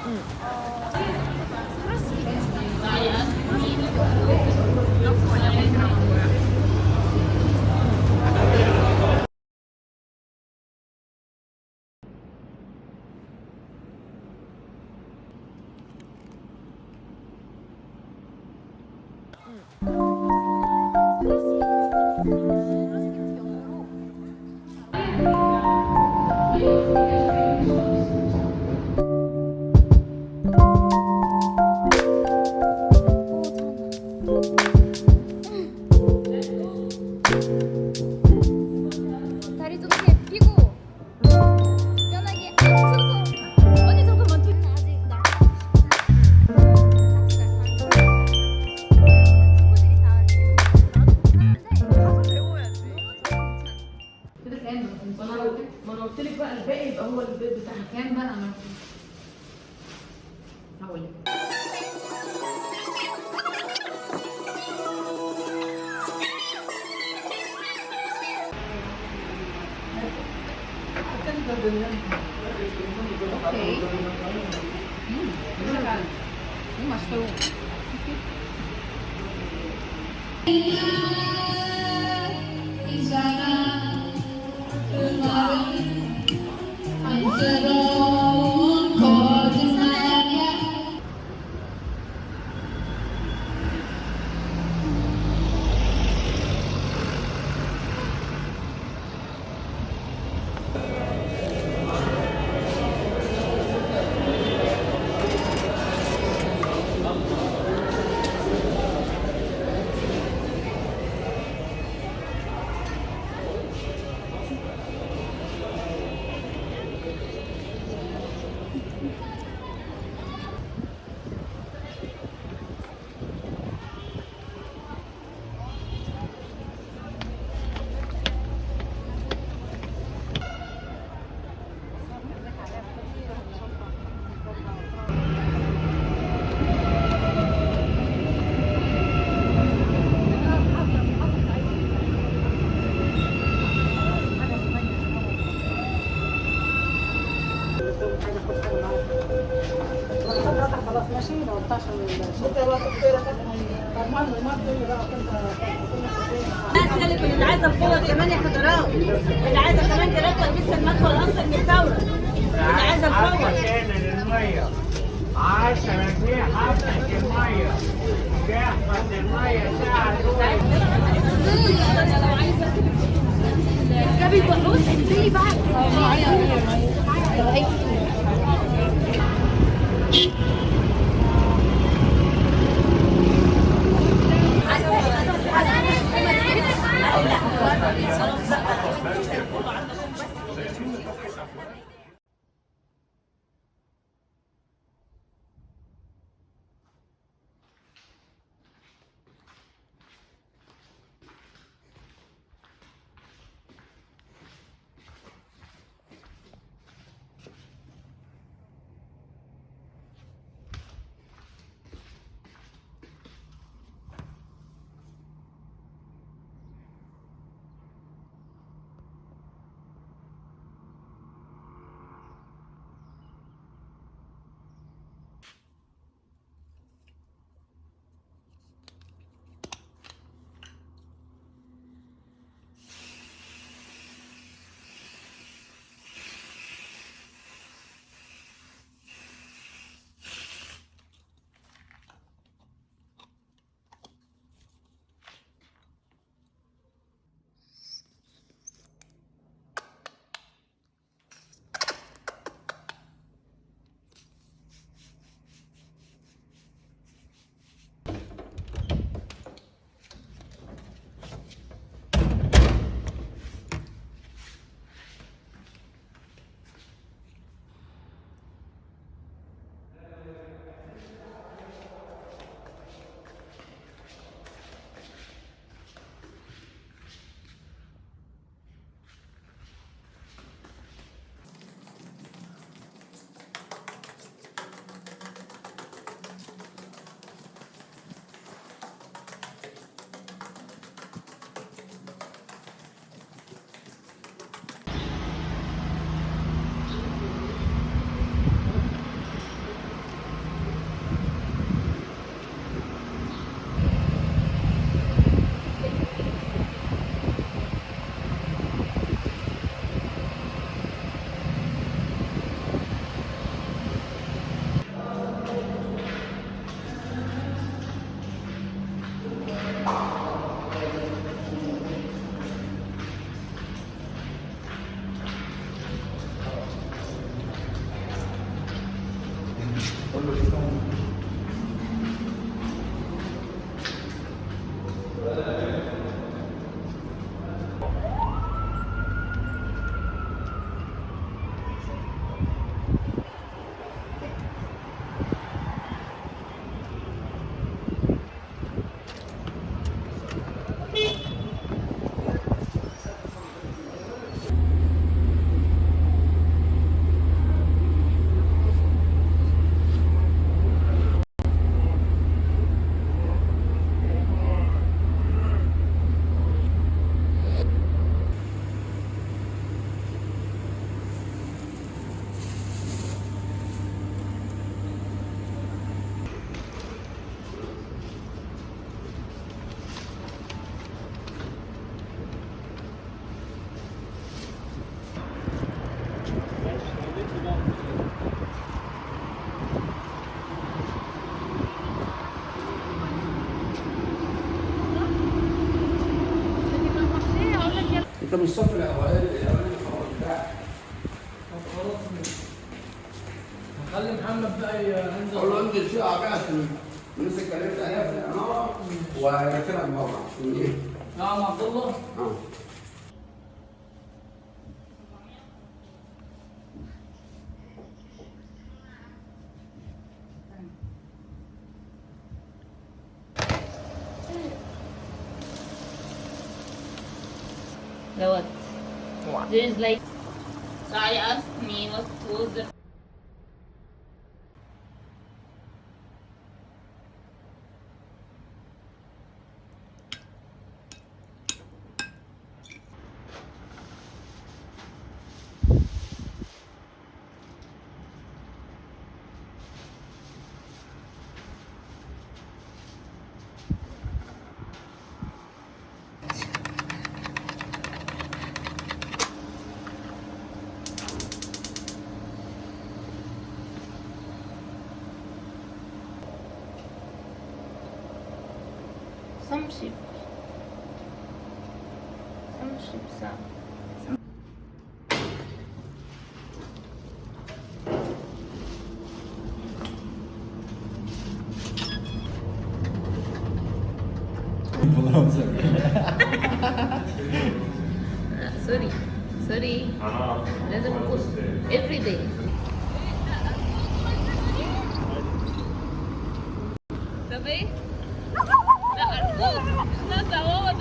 그럴 수 있겠지. 그럴 수 있겠지. 원래 못 들어간 거야. 그럴 수 있겠지. 그럴 수 있겠지. 영어로. 다리 좀 이렇게 펴고 편하게 앉아서 언니 잠깐만 아직 나 같이 갈 사람 친구들이 다 나도 괜찮은데 가서 배워야지 너무 괜찮아. كده كام؟ ما انا قلت لك بقى الباقي يبقى هو البيت بتاعها كام بقى؟ ما هقول لك. اوكي. 맛있어요. خلاص ماشي لو 12 6 بقى تختار فرمان المرض بقى اسالك اللي عايزه الفوط كمان يا حضرات، اللي عايزه كمان تركب لسه المدخل اصلا من الثوره، اللي عايزه الفوط للمية 10 جنيه حبة المية تحفظ المية ساعة جابي البحوث انزلي بقى انت من الصف الاولاني الخبر بتاعك. طب خلاص ماشي. هخلي محمد بقى ينزل. قول له انزل شقه بقى عشان الناس اتكلمت عليها في العماره وهيركبك بره عشان ايه؟ يا عم عبد الله. اه. What? There is like. So I asked me what was the. Some sheep. Some sheep sound. Sorry. Sorry. لازم أقول every day. طب ايه؟ لا أرجوك لا تعوض.